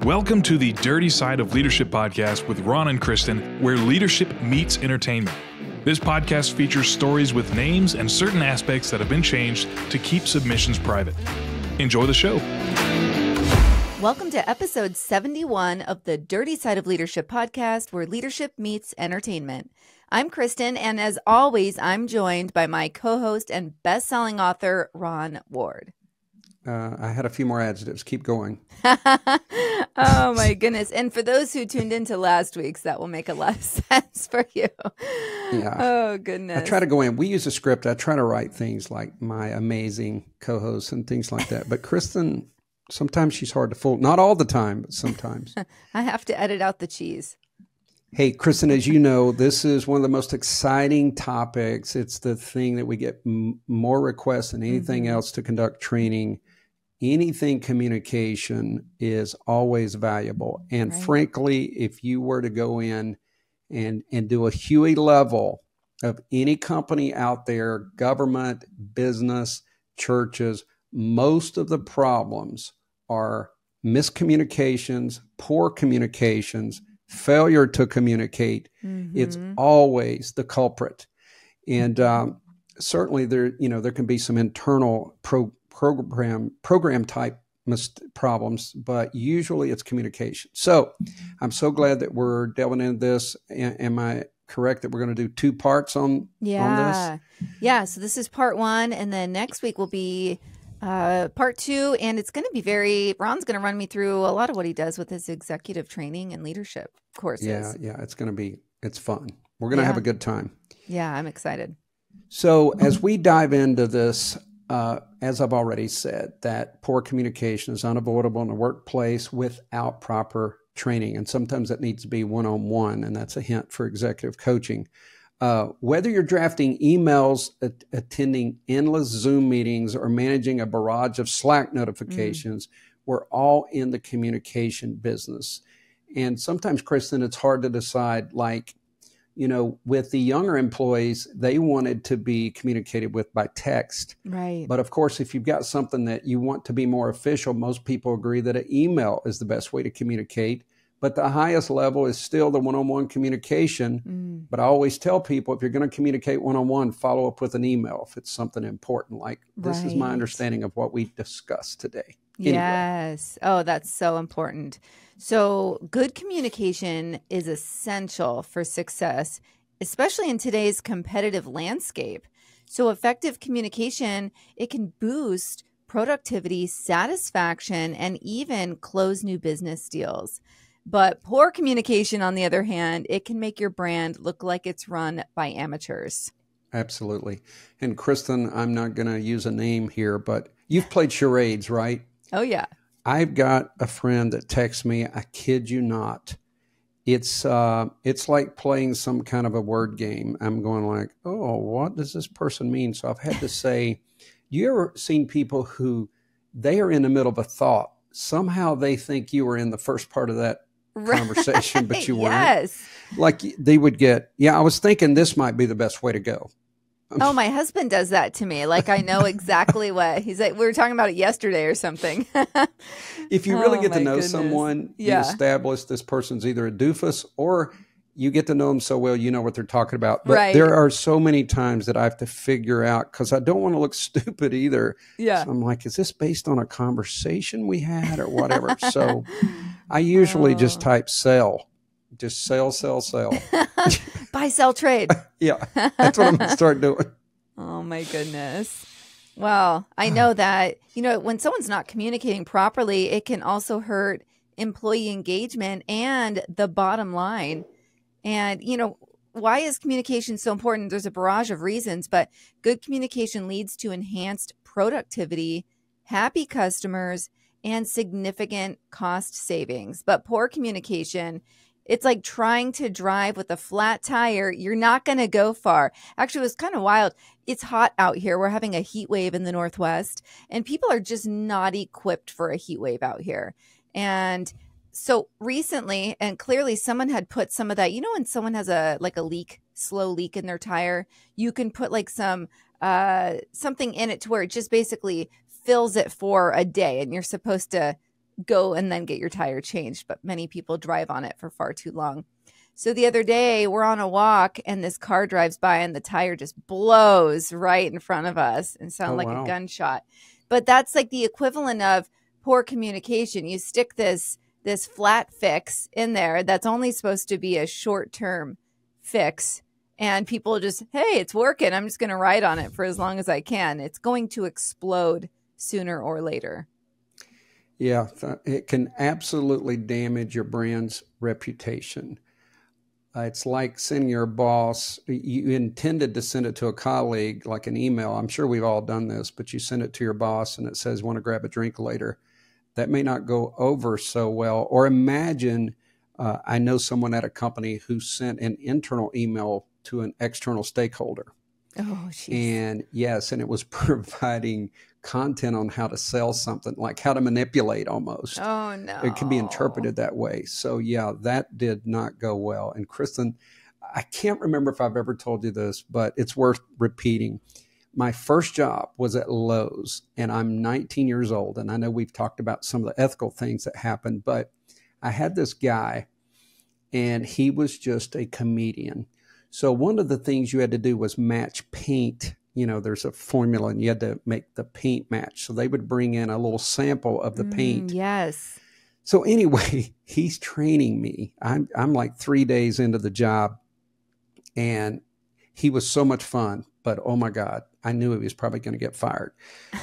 Welcome to the Dirty Side of Leadership podcast with Ron and Kristin, where leadership meets entertainment. This podcast features stories with names and certain aspects that have been changed to keep submissions private. Enjoy the show. Welcome to episode 71 of the Dirty Side of Leadership podcast, where leadership meets entertainment. I'm Kristin, and as always, I'm joined by my co-host and best-selling author, Ron Ward. I had a few more adjectives. Keep going. Oh, my goodness. And for those who tuned into last week's, that will make a lot of sense for you. Yeah. Oh, goodness. I try to go in. We use a script. I try to write things like my amazing co-host and things like that. But Kristin, sometimes she's hard to fool. Not all the time, but sometimes. I have to edit out the cheese. Hey, Kristin, as you know, this is one of the most exciting topics. It's the thing that we get more requests than anything else to conduct training. Anything communication is always valuable. And frankly, if you were to go in and do a Huey level of any company out there, government, business, churches, most of the problems are miscommunications, poor communications, failure to communicate. It's always the culprit. And certainly there can be some internal program type problems, but usually it's communication. So I'm so glad that we're delving into this. Am I correct that we're going to do two parts on this? Yeah. So this is part one, and then next week will be part two, and it's going to be Ron's going to run me through a lot of what he does with his executive training and leadership courses. Yeah. It's fun. We're going to have a good time. Yeah, I'm excited. So as we dive into this, as I've already said, that poor communication is unavoidable in the workplace without proper training. And sometimes that needs to be one-on-one, and that's a hint for executive coaching. Whether you're drafting emails, attending endless Zoom meetings, or managing a barrage of Slack notifications, we're all in the communication business. And sometimes, Kristin, it's hard to decide, with the younger employees, they wanted to be communicated with by text. Right. But of course, if you've got something that you want to be more official, most people agree that an email is the best way to communicate. But the highest level is still the one-on-one communication. But I always tell people, if you're going to communicate one-on-one, follow up with an email if it's something important. This is my understanding of what we discussed today. Anyway. Yes. Oh, that's so important. So good communication is essential for success, especially in today's competitive landscape. So effective communication, it can boost productivity, satisfaction, and even close new business deals. But poor communication, on the other hand, it can make your brand look like it's run by amateurs. Absolutely. And Kristin, I'm not going to use a name here, but you've played charades, right? Oh, yeah. I've got a friend that texts me, I kid you not. It's like playing some kind of a word game. I'm going oh, what does this person mean? So I've had to say, you ever seen people who they are in the middle of a thought? Somehow they think you were in the first part of that conversation, but you weren't. Yes. They would get, I was thinking this might be the best way to go. Oh, my husband does that to me. I know exactly what he's like. We were talking about it yesterday or something. If you really get to know someone, you establish this person's either a doofus or you get to know them so well, you know what they're talking about. But there are so many times that I have to figure out, because I don't want to look stupid either. Yeah. So I'm like, is this based on a conversation we had or whatever? So I usually just type sell. Just sell. Buy, sell, trade. Yeah, that's what I'm going to start doing. Oh, my goodness. Well, I know that, when someone's not communicating properly, it can also hurt employee engagement and the bottom line. And, why is communication so important? There's a barrage of reasons, but good communication leads to enhanced productivity, happy customers, and significant cost savings. But poor communication, it's like trying to drive with a flat tire. You're not going to go far. Actually, it was kind of wild. It's hot out here. We're having a heat wave in the Northwest, and people are just not equipped for a heat wave out here. And so recently, and clearly someone had put some of that, when someone has a leak, slow leak in their tire, you can put some something in it to where it just basically fills it for a day, and you're supposed to go and then get your tire changed, but many people drive on it for far too long. So the other day we're on a walk and this car drives by and the tire just blows right in front of us and sound like a gunshot. But that's like the equivalent of poor communication. You stick this flat fix in there that's only supposed to be a short-term fix, and people just, hey, it's working, I'm just going to ride on it for as long as I can. It's going to explode sooner or later. Yeah, it can absolutely damage your brand's reputation. It's like sending your boss, you intended to send it to a colleague, like an email. I'm sure we've all done this, but you send it to your boss and it says, want to grab a drink later. That may not go over so well. Or imagine, I know someone at a company who sent an internal email to an external stakeholder. Oh, geez. And yes, and it was providing content on how to sell something, like how to manipulate almost. Oh, no. It can be interpreted that way. So yeah, that did not go well. And Kristin, I can't remember if I've ever told you this, but it's worth repeating. My first job was at Lowe's, and I'm 19 years old. And I know we've talked about some of the ethical things that happened, but I had this guy, and he was just a comedian. So one of the things you had to do was match paint. You know, there's a formula and you had to make the paint match. So they would bring in a little sample of the paint. Yes. So anyway, he's training me. I'm like 3 days into the job, and he was so much fun, but oh my God, I knew he was probably going to get fired.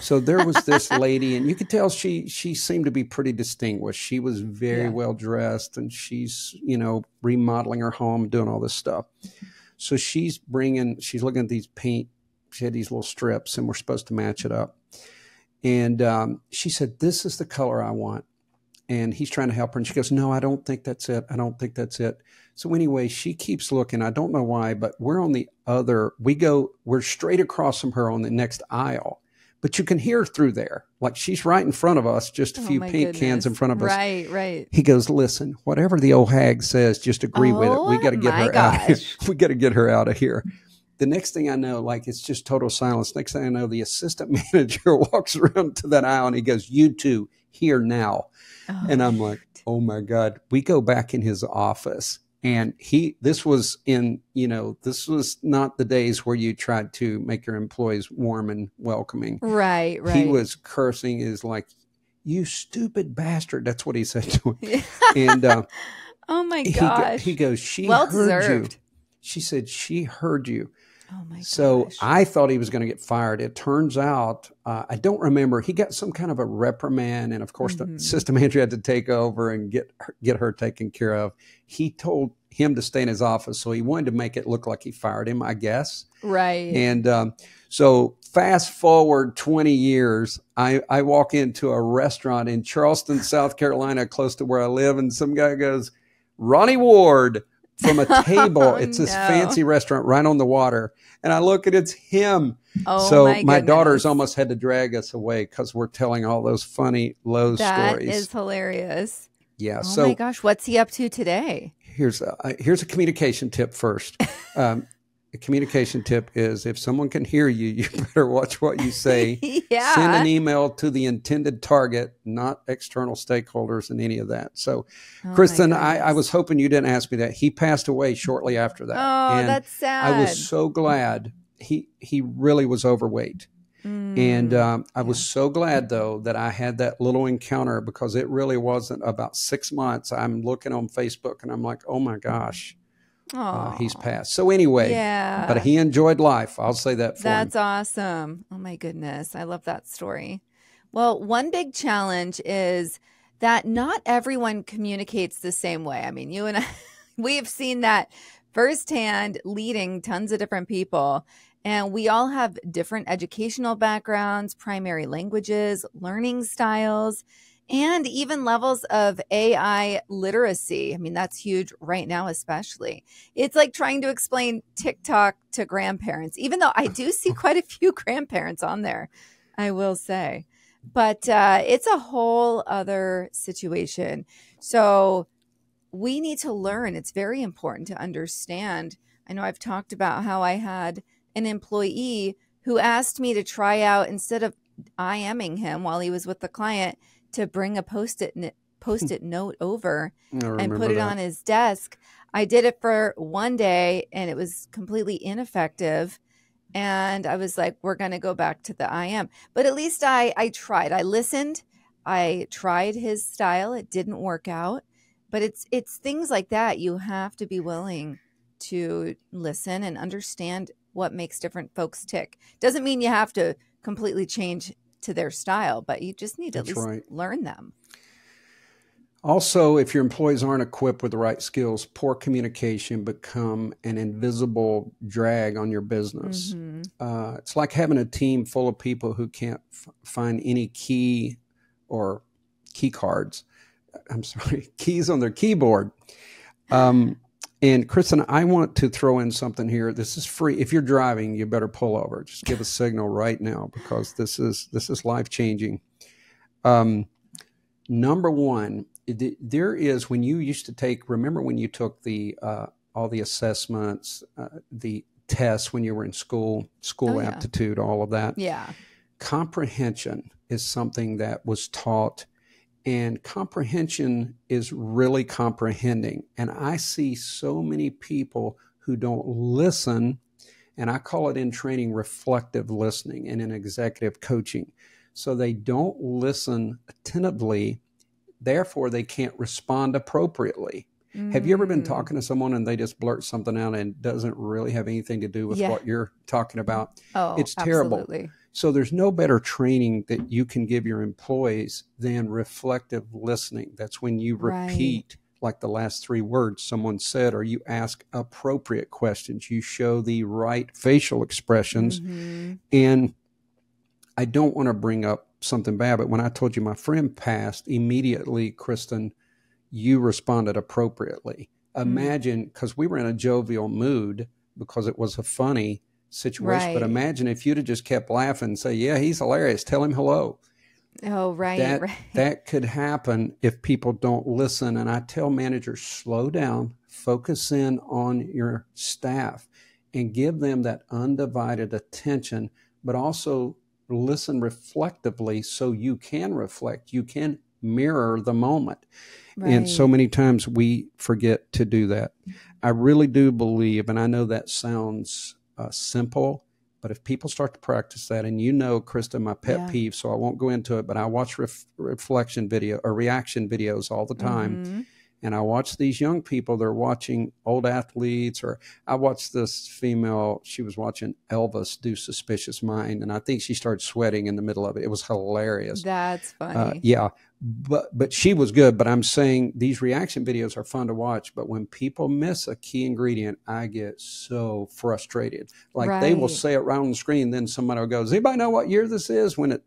So there was this lady, and you could tell she seemed to be pretty distinguished. She was very well dressed, and she's, you know, remodeling her home, doing all this stuff. So she's looking at these paint. She had these little strips, and we're supposed to match it up. And she said, this is the color I want. And he's trying to help her. And she goes, no, I don't think that's it. I don't think that's it. So anyway, she keeps looking. I don't know why, but we're straight across from her on the next aisle. But you can hear through there. Like she's right in front of us, just a few paint cans in front of us. Right, right. He goes, listen, whatever the old hag says, just agree with it. We got to get her out of here. We got to get her out of here. The next thing I know, like it's just total silence. Next thing I know, the assistant manager walks around to that aisle and he goes, you two, here now. Oh, and I'm like, oh my God. We go back in his office. And this was not the days where you tried to make your employees warm and welcoming. Right, right. He was cursing, is like, you stupid bastard. That's what he said to him. And oh my gosh. He goes, she well heard deserved. you. She said, she heard you. Oh my gosh. So I thought he was going to get fired. It turns out, I don't remember. He got some kind of a reprimand. And of course, the system manager had to take over and get her taken care of. He told him to stay in his office. So he wanted to make it look like he fired him, I guess. Right. And so fast forward 20 years, I walk into a restaurant in Charleston, South Carolina, close to where I live. And some guy goes, Ronnie Ward. From a table. It's this fancy restaurant right on the water. And I look and it's him. Oh, so my daughters almost had to drag us away because we're telling all those funny Lowe's stories. That is hilarious. Yeah. Oh so my gosh, what's he up to today? Here's a communication tip first. A communication tip is if someone can hear you, you better watch what you say. Yeah. Send an email to the intended target, not external stakeholders and any of that. So, Kristin, I was hoping you didn't ask me that. He passed away shortly after that. Oh, and that's sad. I was so glad. He really was overweight. And I was so glad, though, that I had that little encounter because it really wasn't about 6 months. I'm looking on Facebook and I'm like, oh, my gosh. He's passed. So anyway, but he enjoyed life. I'll say that for him. That's awesome. Oh my goodness. I love that story. Well, one big challenge is that not everyone communicates the same way. I mean, you and I, we have seen that firsthand leading tons of different people. And we all have different educational backgrounds, primary languages, learning styles, and even levels of AI literacy. I mean, that's huge right now, especially. It's like trying to explain TikTok to grandparents, even though I do see quite a few grandparents on there, I will say. But it's a whole other situation. So we need to learn. It's very important to understand. I know I've talked about how I had an employee who asked me to try out, instead of IMing him while he was with the client, to bring a post-it note over and put it that on his desk. I did it for one day and it was completely ineffective. And I was like, we're going to go back to the IM. But at least I tried. I listened. I tried his style. It didn't work out. But it's things like that. You have to be willing to listen and understand what makes different folks tick. Doesn't mean you have to completely change to their style, but you just need to at least learn them. Also, if your employees aren't equipped with the right skills, poor communication become an invisible drag on your business. Mm-hmm. It's like having a team full of people who can't find any key or key cards. I'm sorry, keys on their keyboard. And Kristin, I want to throw in something here. This is free. If you're driving, you better pull over. Just give a signal right now because this is life-changing. Number one, there is, when you used to take, remember when you took the all the assessments, the tests when you were in school aptitude, all of that. Yeah. Comprehension is something that was taught, and comprehension is really comprehending. And I see so many people who don't listen, and I call it in training reflective listening and in executive coaching. So they don't listen attentively, therefore they can't respond appropriately. Have you ever been talking to someone and they just blurt something out and it doesn't really have anything to do with what you're talking about? Oh, it's terrible. Absolutely. So there's no better training that you can give your employees than reflective listening. That's when you repeat like the last 3 words someone said, or you ask appropriate questions. You show the right facial expressions. And I don't want to bring up something bad, but when I told you my friend passed, immediately, Kristin, you responded appropriately. Imagine, because we were in a jovial mood because it was a funny situation, but imagine if you'd have just kept laughing and say, yeah, he's hilarious, tell him hello. Oh, right. That could happen if people don't listen. And I tell managers, slow down, focus in on your staff and give them that undivided attention, but also listen reflectively so you can reflect, you can mirror the moment. And so many times we forget to do that. I really do believe, and I know that sounds simple, but if people start to practice that, and you know, Kristin, my pet peeve, so I won't go into it, but I watch reflection video or reaction videos all the time. And I watch these young people, they're watching old athletes, or I watched this female, she was watching Elvis do Suspicious Mind, and I think she started sweating in the middle of it. It was hilarious. That's funny. Yeah, but she was good. But I'm saying these reaction videos are fun to watch, but when people miss a key ingredient, I get so frustrated. Like they will say it right on the screen, then somebody will go, does anybody know what year this is? When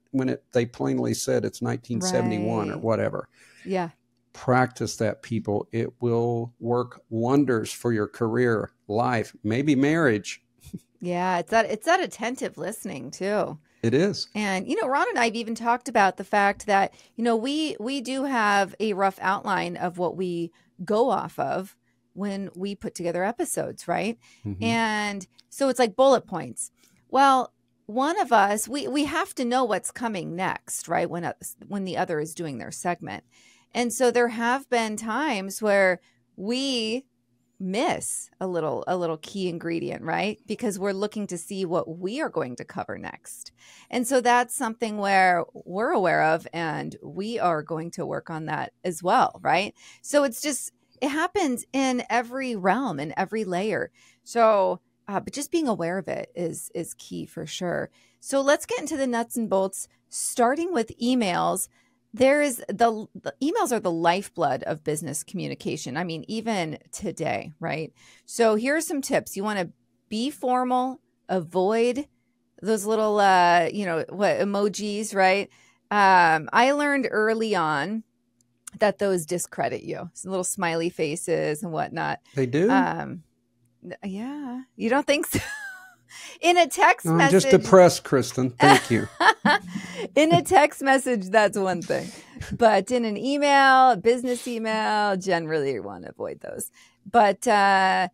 they plainly said it's 1971 or whatever. Yeah. Practice that, people. It will work wonders for your career, life, maybe marriage. Yeah, it's that attentive listening too. It is. And, Ron and I have even talked about the fact that, we do have a rough outline of what we go off of when we put together episodes, right? And so it's like bullet points. Well, one of us, we have to know what's coming next, right? When the other is doing their segment. And so there have been times where we miss a little key ingredient, right? Because we're looking to see what we are going to cover next. And so that's something where we're aware of, and we are going to work on that as well, right? So it happens in every realm, in every layer. So, but just being aware of it is key for sure. So let's get into the nuts and bolts, starting with emails. There is the emails are the lifeblood of business communication. I mean, even today, right? So here are some tips. You want to be formal, avoid those little, emojis, right? I learned early on that those discredit you. Some little smiley faces and whatnot. They do? Yeah. You don't think so? In a text message. I'm just depressed, Kristin. Thank you. In a text message, that's one thing. But in an email, business email, generally you want to avoid those. But and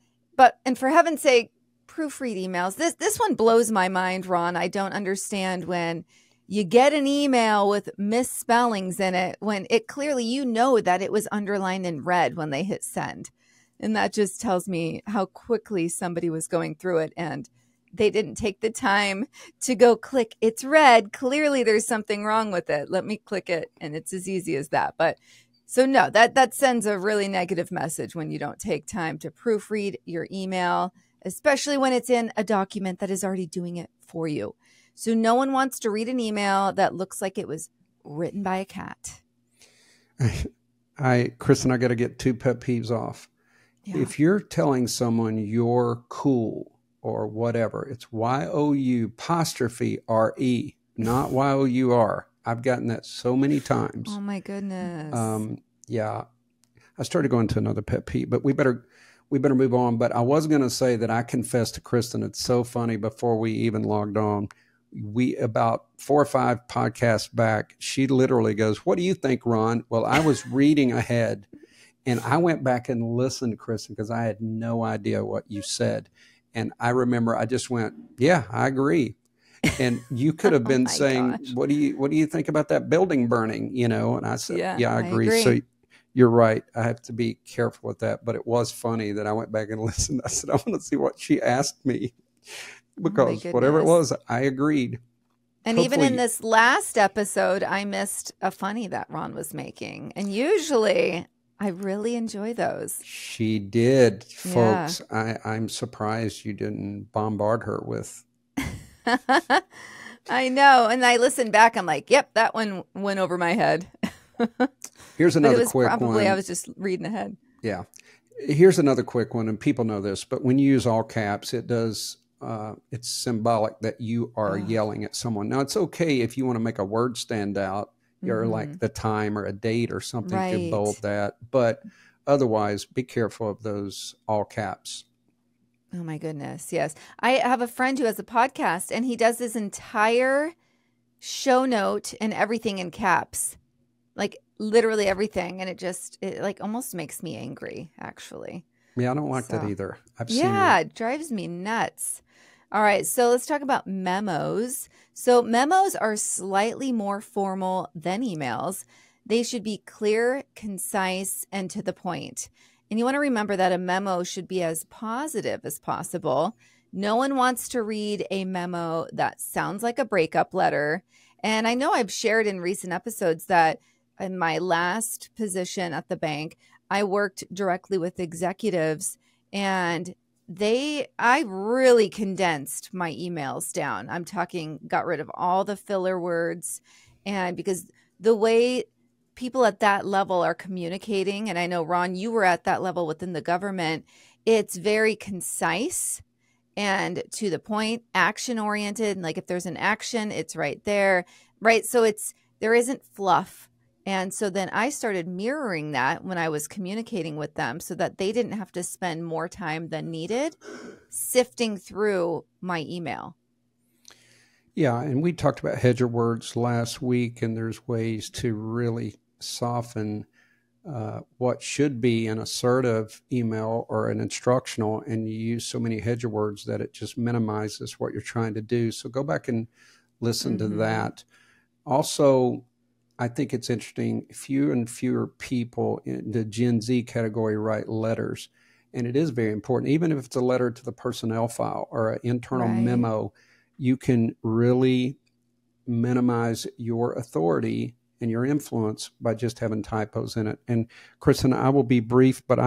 for heaven's sake, proofread emails. This one blows my mind, Ron. I don't understand when you get an email with misspellings in it when it clearly, you know, that it was underlined in red when they hit send. And that just tells me how quickly somebody was going through it, and they didn't take the time to go click, it's red. Clearly there's something wrong with it. Let me click it. And it's as easy as that. But so no, that sends a really negative message when you don't take time to proofread your email, especially when it's in a document that is already doing it for you. So no one wants to read an email that looks like it was written by a cat. Kristin, I got to get 2 pet peeves off. Yeah. If you're telling someone you're cool or whatever, it's YOU''RE, not YOUR. I've gotten that so many times. Oh my goodness. Yeah. I started going to another pet peeve, but we better move on. But I was going to say that I confessed to Kristin, it's so funny, before we even logged on, about 4 or 5 podcasts back, she literally goes, "What do you think, Ron?" Well, I was reading ahead, and I went back and listened, Kristin, because I had no idea what you said. And I remember I just went, "Yeah, I agree." And you could have been saying, gosh, what do you think about that building burning? You know, and I said, yeah, I agree. So you're right. I have to be careful with that. But it was funny that I went back and listened. I said, I want to see what she asked me, because whatever it was, I agreed. And hopefully, even in this last episode, I missed a funny that Ron was making. And usually I really enjoy those. She did, folks. Yeah. I'm surprised you didn't bombard her with. I know. And I listened back. I'm like, yep, that one went over my head. Here's another quick one. I was just reading ahead. Yeah. Here's another quick one. And people know this, but when you use all caps, it does. It's symbolic that you are yelling at someone. Now, it's okay if you want to make a word stand out, or like the time or a date or something, to bold that. But otherwise, be careful of those all caps. Oh, my goodness. Yes. I have a friend who has a podcast, and he does his entire show note and everything in caps, like literally everything. And it like almost makes me angry, actually. Yeah, I don't like that either. I've seen it drives me nuts. All right. So let's talk about memos. So memos are slightly more formal than emails. They should be clear, concise, and to the point. And you want to remember that a memo should be as positive as possible. No one wants to read a memo that sounds like a breakup letter. And I know I've shared in recent episodes that in my last position at the bank, I worked directly with executives, and I really condensed my emails down. I'm talking, got rid of all the filler words. And because the way people at that level are communicating, and I know, Ron, you were at that level within the government, it's very concise and to the point, action oriented. And like if there's an action, it's right there, right? So there isn't fluff. And so then I started mirroring that when I was communicating with them, so that they didn't have to spend more time than needed sifting through my email. Yeah, and we talked about hedger words last week, and there's ways to really soften what should be an assertive email or an instructional, and you use so many hedger words that it just minimizes what you're trying to do. So go back and listen to that. Also, I think it's interesting, fewer and fewer people in the Gen Z category write letters. And it is very important. Even if it's a letter to the personnel file or an internal memo, you can really minimize your authority and your influence by just having typos in it. And Kristin, I will be brief, but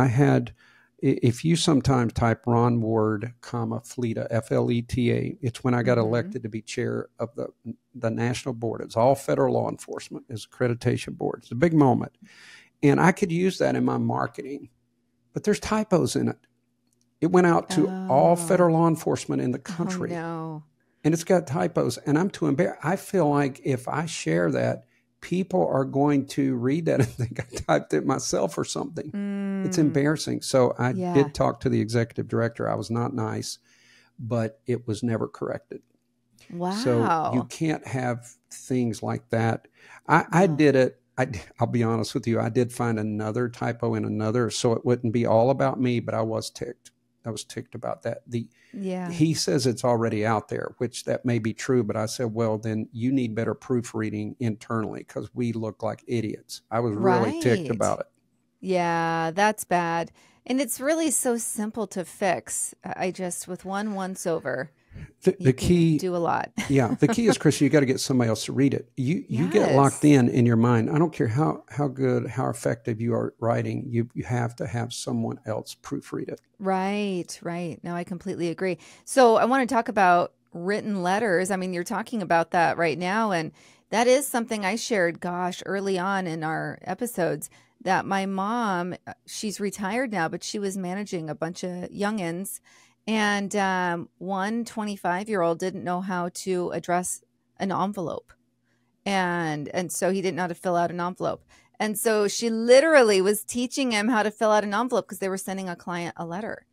if you sometimes type Ron Ward, Fleta, Fleta, it's when I got elected to be chair of the national board. It's all federal law enforcement, it's accreditation board. It's a big moment. And I could use that in my marketing, but there's typos in it. It went out to all federal law enforcement in the country. Oh, no. And it's got typos, and I'm too embarrassed. I feel like if I share that, people are going to read that and think I typed it myself or something. It's embarrassing. So I did talk to the executive director. I was not nice, but it was never corrected. Wow. So you can't have things like that. I did it. I'll be honest with you. I did find another typo in another, so it wouldn't be all about me, but I was ticked. was ticked about that. Yeah. He says it's already out there, which that may be true, but I said, well, then you need better proofreading internally because we look like idiots. I was really ticked Right. about it. Yeah, that's bad. And it's really so simple to fix. I just, with one once over, The you key, can do a lot. yeah, the key is, Kristin, you got to get somebody else to read it. You get locked Yes. in your mind. I don't care how good, how effective you are writing. You have to have someone else proofread it. Right, right. No, I completely agree. So I want to talk about written letters. I mean, you're talking about that right now. And that is something I shared, gosh, early on in our episodes, that my mom, she's retired now, but she was managing a bunch of youngins. And one 25-year-old didn't know how to address an envelope. And so he didn't know how to fill out an envelope. And so she literally was teaching him how to fill out an envelope because they were sending a client a letter.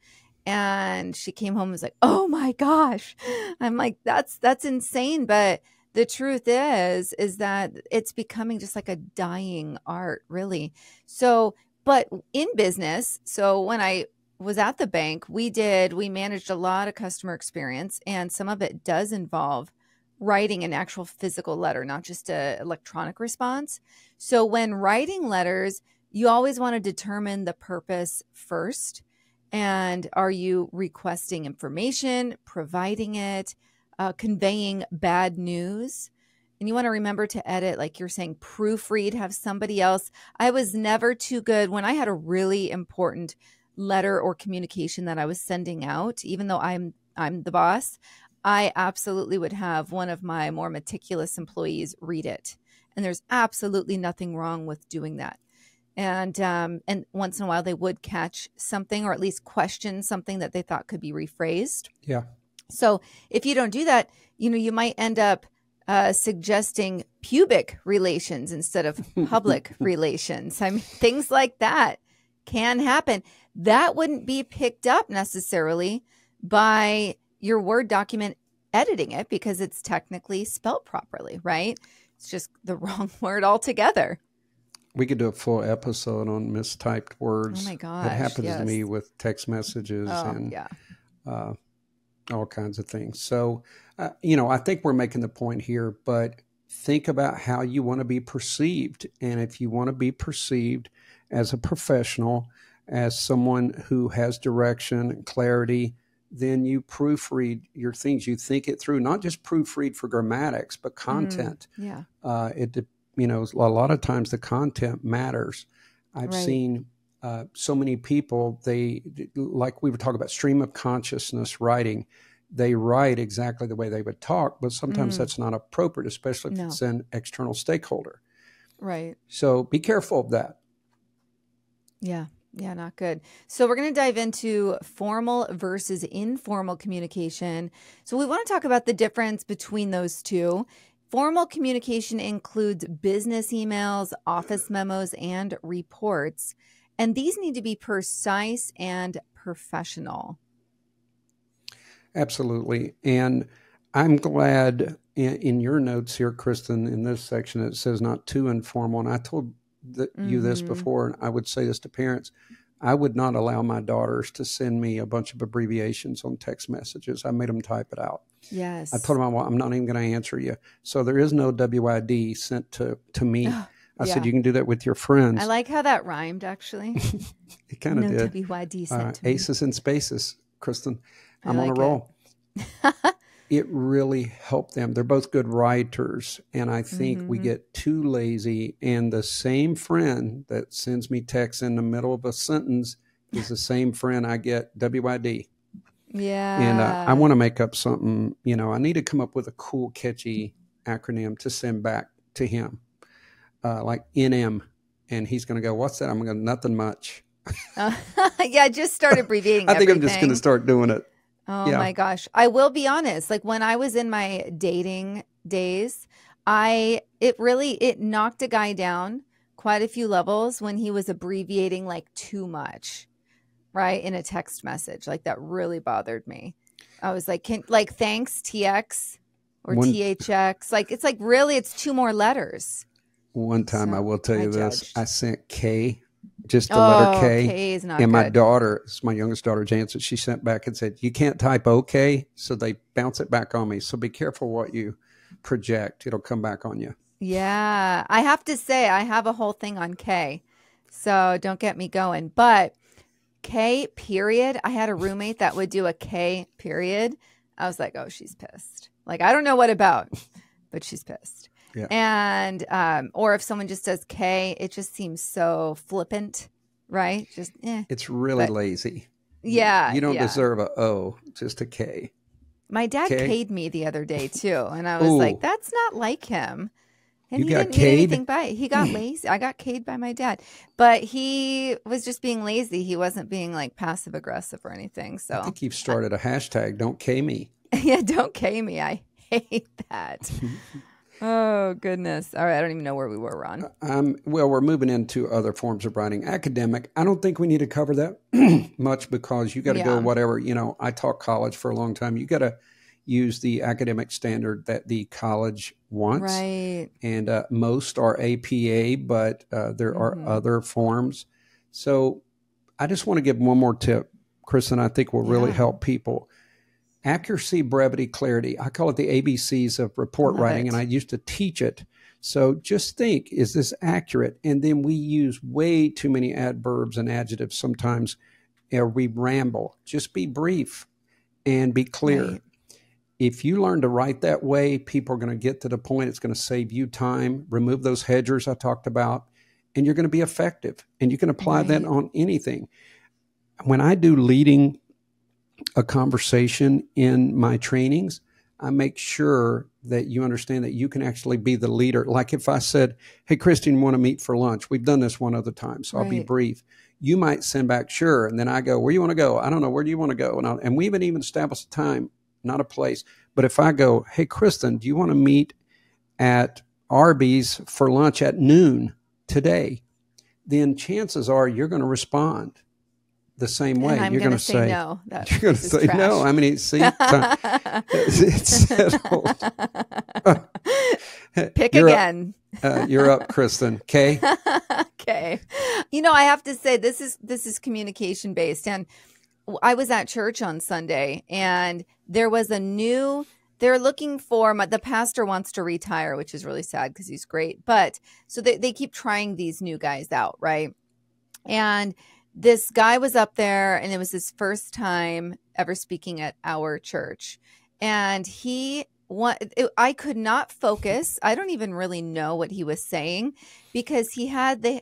And she came home and was like, oh my gosh. I'm like, that's insane. But the truth is that it's becoming just like a dying art, really. So, but in business, so when I was at the bank, we managed a lot of customer experience, and some of it does involve writing an actual physical letter, not just an electronic response. So when writing letters, you always want to determine the purpose first. And are you requesting information, providing it, conveying bad news? And you want to remember to edit, like you're saying, proofread, have somebody else. I was never too good when I had a really important letter or communication that I was sending out, even though I'm the boss. I absolutely would have one of my more meticulous employees read it. And there's absolutely nothing wrong with doing that. And once in a while they would catch something, or at least question something that they thought could be rephrased. Yeah. So if you don't do that, you might end up suggesting pubic relations instead of public relations. I mean, things like that can happen. That wouldn't be picked up necessarily by your Word document editing it because it's technically spelled properly, right? It's just the wrong word altogether. We could do a full episode on mistyped words. Oh my gosh. It happens yes. to me with text messages and all kinds of things. So, I think we're making the point here, but think about how you want to be perceived. And if you want to be perceived as a professional, as someone who has direction and clarity, then you proofread your things. You think it through, not just proofread for grammatics, but content. Yeah. A lot of times the content matters. I've seen so many people, they, like we were talking about stream of consciousness writing, they write exactly the way they would talk, but sometimes that's not appropriate, especially if it's an external stakeholder. Right. So be careful of that. Yeah. Yeah, not good. So we're going to dive into formal versus informal communication. So we want to talk about the difference between those two. Formal communication includes business emails, office memos, and reports. And these need to be precise and professional. Absolutely. And I'm glad in your notes here, Kristin, in this section, it says not too informal. And I told you this before, and I would say this to parents. I would not allow my daughters to send me a bunch of abbreviations on text messages. I made them type it out. Yes. I told them, I'm not even going to answer you. So there is no WID sent to me. I said, you can do that with your friends. I like how that rhymed, actually. It kind of did. No WID sent to me. Aces and spaces, Kristin. I'm on a like roll. It really helped them. They're both good writers. And I think we get too lazy. And the same friend that sends me text in the middle of a sentence is the same friend I get WID. Yeah. And I want to make up something, I need to come up with a cool, catchy acronym to send back to him, like NM. And he's going to go, what's that? I'm going to go, nothing much. Yeah, just start abbreviating I think everything. I'm just going to start doing it. Oh my gosh. I will be honest. Like when I was in my dating days, it knocked a guy down quite a few levels when he was abbreviating like too much, right? In a text message. Like that really bothered me. I was like, thanks TX or THX. Like, it's like really, it's two more letters. One time I will tell you this, I sent K just the letter K. K is not and my good. daughter, it's my youngest daughter, Jansen, she sent back and said, you can't type OK. So they bounce it back on me. So be careful what you project. It'll come back on you. Yeah. I have to say, I have a whole thing on K. So don't get me going. But K period, I had a roommate that would do a K period. I was like, oh, she's pissed. Like, I don't know what about, but she's pissed. Yeah. And, or if someone just does K, it just seems so flippant, right? Just, It's really lazy. Yeah. You don't deserve a O, just a K. My dad K? K'd me the other day too. And I was like, that's not like him. And You he got didn't mean K'd? anything by it. He got lazy. I got K'd by my dad. But he was just being lazy. He wasn't being like passive aggressive or anything. So I think you've started a hashtag, don't K me. yeah, don't K me. I hate that. Oh, goodness. All right. I don't even know where we were, Ron. Well, we're moving into other forms of writing. Academic, I don't think we need to cover that much because you got to go whatever, I taught college for a long time. You got to use the academic standard that the college wants. Right. And most are APA, but there are other forms. So I just want to give one more tip, Kristin, I think will really help people. Accuracy, brevity, clarity. I call it the ABCs of report writing, and I used to teach it. So just think, is this accurate? And then we use way too many adverbs and adjectives sometimes, or we ramble. Just be brief and be clear. Right. If you learn to write that way, people are going to get to the point. It's going to save you time. Remove those hedgers I talked about, and you're going to be effective. And you can apply that on anything. When I do leading a conversation in my trainings, I make sure that you understand that you can actually be the leader. Like if I said, hey, Kristin, want to meet for lunch? We've done this one other time, so I'll be brief. You might send back, sure. And then I go, where do you want to go? I don't know. Where do you want to go? And we haven't even established a time, not a place. But if I go, hey, Kristin, do you want to meet at Arby's for lunch at noon today? Then chances are you're going to respond the same way. And you're going to say no. You're going to say no. I mean, see, it's settled. Pick again. You're up, Kristin. Okay. Okay. I have to say this is communication based, and I was at church on Sunday, and there was they're looking for the pastor wants to retire, which is really sad because he's great. But so they keep trying these new guys out, right? And this guy was up there, and it was his first time ever speaking at our church. And I could not focus. I don't even really know what he was saying because he has one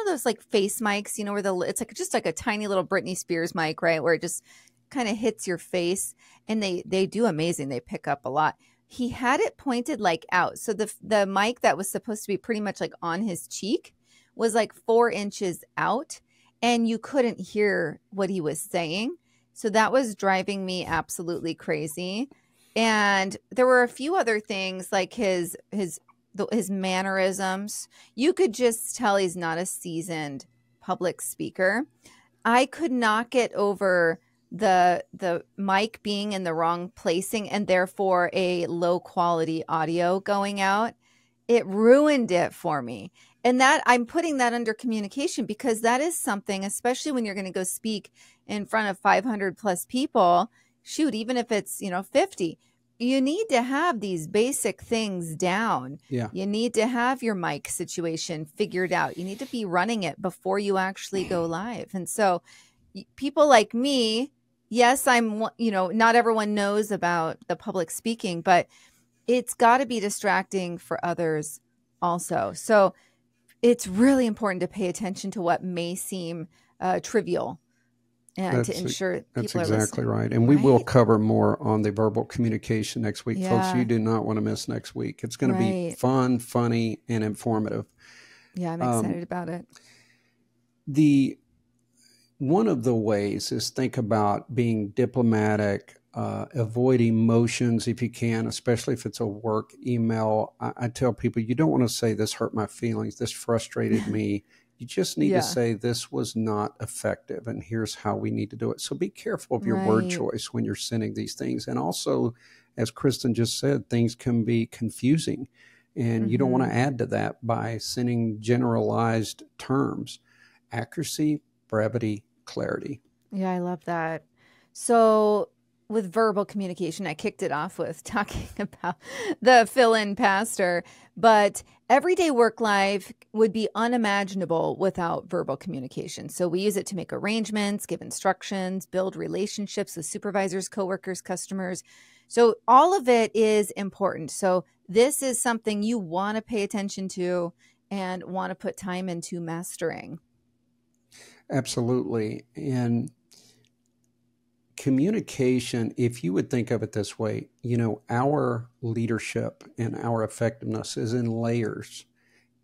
of those like face mics, where it's like just like a tiny little Britney Spears mic, right? Where it just kind of hits your face, and they do amazing. They pick up a lot. He had it pointed like out. So the mic that was supposed to be pretty much like on his cheek was like 4 inches out, and you couldn't hear what he was saying. So that was driving me absolutely crazy. And there were a few other things like his mannerisms. You could just tell he's not a seasoned public speaker. I could not get over the mic being in the wrong placing and therefore a low quality audio going out. It ruined it for me. And that I'm putting that under communication because that is something, especially when you're going to go speak in front of 500 plus people, shoot, even if it's, 50, you need to have these basic things down. Yeah. You need to have your mic situation figured out. You need to be running it before you actually go live. And so people like me, yes, I'm, not everyone knows about the public speaking, but it's got to be distracting for others also. So it's really important to pay attention to what may seem trivial and to ensure people that's are exactly listening. Right. And we will cover more on the verbal communication next week, folks. You do not want to miss next week. It's going to be fun, funny, and informative. Yeah, I'm excited about it. One of the ways is think about being diplomatic, avoid emotions if you can, especially if it's a work email. I tell people, you don't want to say this hurt my feelings, this frustrated me. You just need to say this was not effective and here's how we need to do it. So be careful of your word choice when you're sending these things. And also, as Kristin just said, things can be confusing and you don't want to add to that by sending generalized terms. accuracy, brevity, clarity. Yeah, I love that. So with verbal communication, I kicked it off with talking about the fill-in pastor, but everyday work life would be unimaginable without verbal communication. So we use it to make arrangements, give instructions, build relationships with supervisors, coworkers, customers. So all of it is important. So this is something you want to pay attention to and want to put time into mastering. Absolutely. And communication, if you would think of it this way, our leadership and our effectiveness is in layers.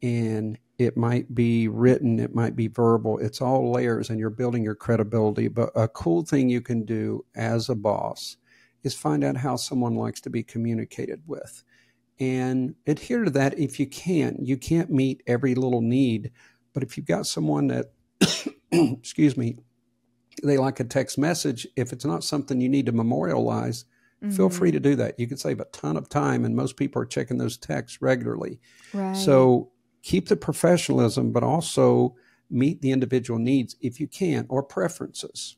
And it might be written, it might be verbal, it's all layers, and you're building your credibility. But a cool thing you can do as a boss is find out how someone likes to be communicated with and adhere to that if you can. You can't meet every little need, but if you've got someone that, excuse me, they like a text message, if it's not something you need to memorialize, feel free to do that. You can save a ton of time, and most people are checking those texts regularly. Right. So keep the professionalism, but also meet the individual needs if you can, or preferences.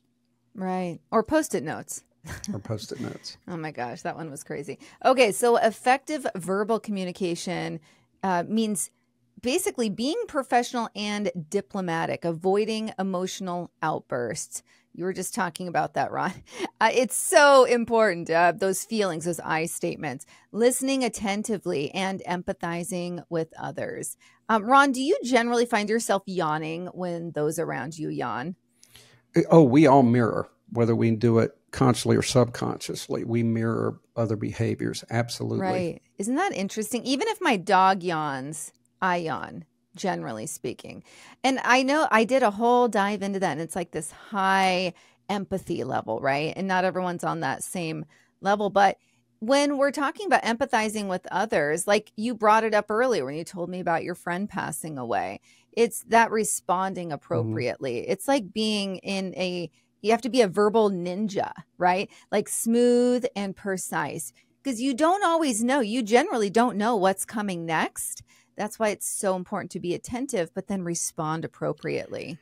Right. Or Post-it notes. Or Post-it notes. Oh my gosh, that one was crazy. Okay, so effective verbal communication means basically being professional and diplomatic, avoiding emotional outbursts. You were just talking about that, Ron. It's so important, those feelings, those I statements, listening attentively and empathizing with others. Ron, do you generally find yourself yawning when those around you yawn? Oh, we all mirror, whether we do it consciously or subconsciously. We mirror other behaviors. Absolutely. Right. Isn't that interesting? Even if my dog yawns, I yawn, generally speaking. And I know I did a whole dive into that, and it's like this high empathy level, right? And not everyone's on that same level. But when we're talking about empathizing with others, like you brought it up earlier when you told me about your friend passing away, it's that responding appropriately. It's like being you have to be a verbal ninja, right? Like smooth and precise, because you don't always know. You generally don't know what's coming next. That's why it's so important to be attentive, but then respond appropriately.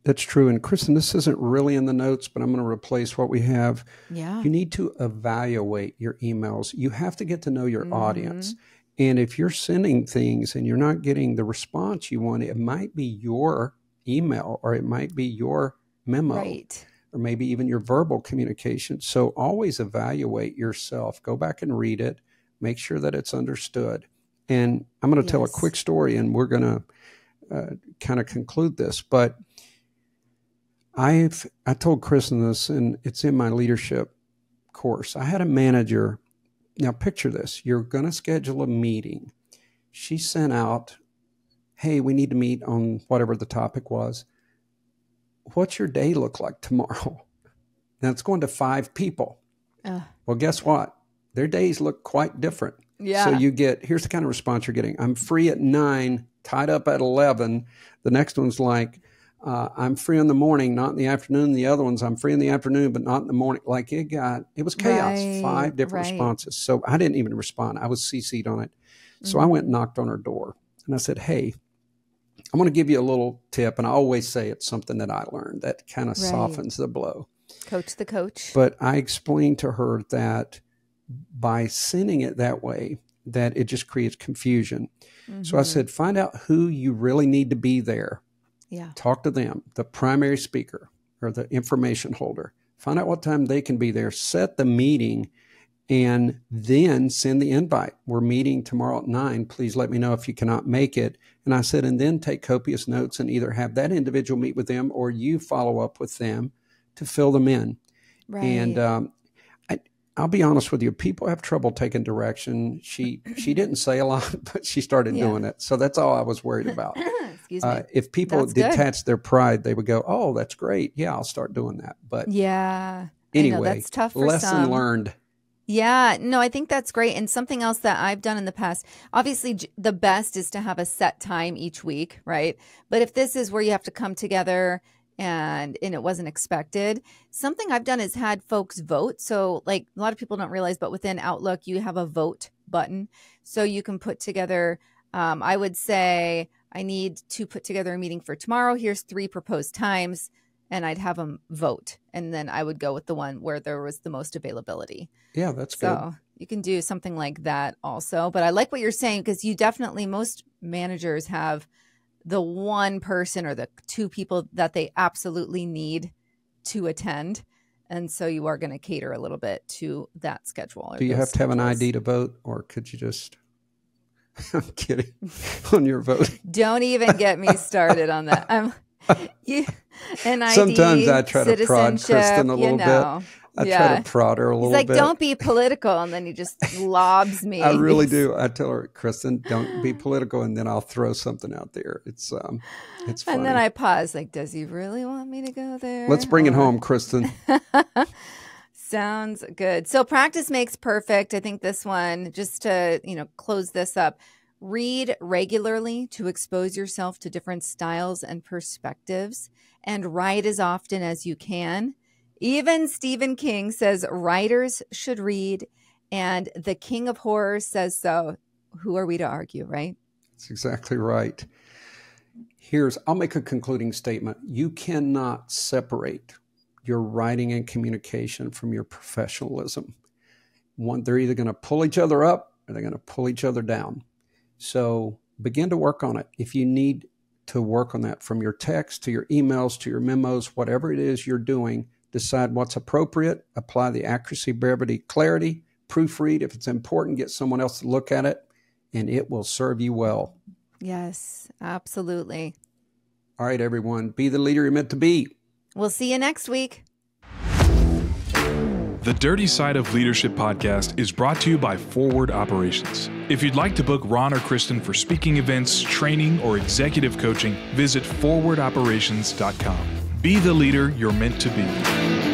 That's true. And Kristin, this isn't really in the notes, but I'm going to replace what we have. Yeah. You need to evaluate your emails. You have to get to know your audience. And if you're sending things and you're not getting the response you want, it might be your email, or it might be your memo, right, or maybe even your verbal communication. So always evaluate yourself. Go back and read it. Make sure that it's understood. And I'm going to tell a quick story, and we're going to kind of conclude this. But I told Kristin this, and it's in my leadership course. I had a manager. Now picture this. You're going to schedule a meeting. She sent out, hey, we need to meet on whatever the topic was. What's your day look like tomorrow? Now it's going to 5 people. Well, guess what? Their days look quite different. Yeah. So here's the kind of response you're getting. I'm free at 9, tied up at 11. The next one's like, I'm free in the morning, not in the afternoon. The other one's I'm free in the afternoon, but not in the morning. Like it was chaos, Right, 5 different responses. So I didn't even respond. I was CC'd on it. So I went and knocked on her door, and I said, hey, I'm going to give you a little tip. And I always say it's something that I learned that kind of softens the blow. Coach the coach. But I explained to her that by sending it that way, that it just creates confusion. So I said, find out who you really need to be there. Yeah. Talk to them, the primary speaker or the information holder. Find out what time they can be there. Set the meeting, and then send the invite. We're meeting tomorrow at 9. Please let me know if you cannot make it. And I said, and then take copious notes and either have that individual meet with them or you follow up with them to fill them in. Right. And I'll be honest with you, people have trouble taking direction. She didn't say a lot, but she started doing it. So that's all I was worried about. Excuse me. If people detach their pride, they would go, oh, that's great. Yeah, I'll start doing that. But yeah, anyway, I know, that's tough for lesson some. learned. Yeah, no, I think that's great. And something else that I've done in the past, obviously the best is to have a set time each week, right? But if this is where you have to come together and it wasn't expected, something I've done is had folks vote. So like a lot of people don't realize, but within Outlook, you have a vote button. So you can put together, I would say I need to put together a meeting for tomorrow. Here's 3 proposed times. And I'd have them vote. And then I would go with the one where there was the most availability. Yeah, that's good. So you can do something like that also. But I like what you're saying, because you definitely, most managers have the one person or the 2 people that they absolutely need to attend. And so you are going to cater a little bit to that schedule. Do you have to have an ID to vote, or could you just... I'm kidding. On your vote. Don't even get me started on that. An ID, sometimes I try to prod Kristin a little bit. I try to prod her a little bit. He's like, don't be political. And then he just lobs me. I really do. I tell her, Kristin, don't be political. And then I'll throw something out there. It's funny. And then I pause, like, does he really want me to go there? Let's bring it home, Kristin. Sounds good. So practice makes perfect. I think this one, just to, close this up, read regularly to expose yourself to different styles and perspectives, and write as often as you can. Even Stephen King says writers should read, and the king of horror says so. Who are we to argue, right? That's exactly right. I'll make a concluding statement. You cannot separate your writing and communication from your professionalism. They're either going to pull each other up or they're going to pull each other down. So begin to work on it. If you need to work on that, from your text to your emails to your memos, whatever it is you're doing, decide what's appropriate, apply the accuracy, brevity, clarity, proofread. If it's important, get someone else to look at it, and it will serve you well. Yes, absolutely. All right, everyone, be the leader you're meant to be. We'll see you next week. The Dirty Side of Leadership podcast is brought to you by Forward Operations. If you'd like to book Ron or Kristin for speaking events, training, or executive coaching, visit forwardoperations.com. Be the leader you're meant to be.